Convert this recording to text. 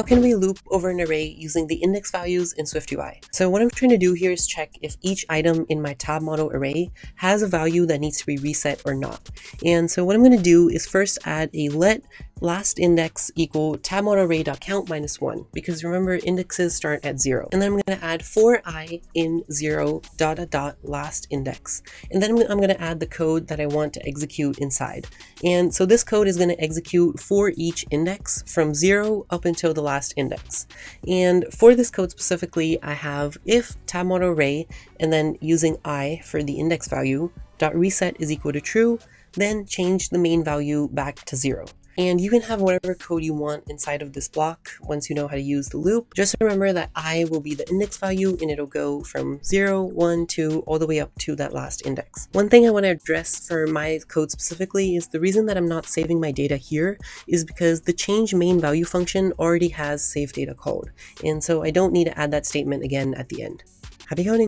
can we loop over an array using the index values in SwiftUI? So what I'm trying to do here is check if each item in my tab model array has a value that needs to be reset or not. And so what I'm going to do is first add a let last index equal tab model array.count minus 1, because remember indexes start at 0. And then I'm going to add for I in 0 ... last index. And then I'm going to add the code that I want to execute inside. And so this code is going to execute for each index from 0 up until the last index. And for this code specifically, I have if tab model array and then using I for the index value dot reset is equal to true, then change the main value back to 0. And you can have whatever code you want inside of this block once you know how to use the loop. Just remember that I will be the index value and it'll go from 0, 1, 2, all the way up to that last index. One thing I want to address for my code specifically is the reason that I'm not saving my data here is because the change main value function already has save data called. And so I don't need to add that statement again at the end. Happy coding!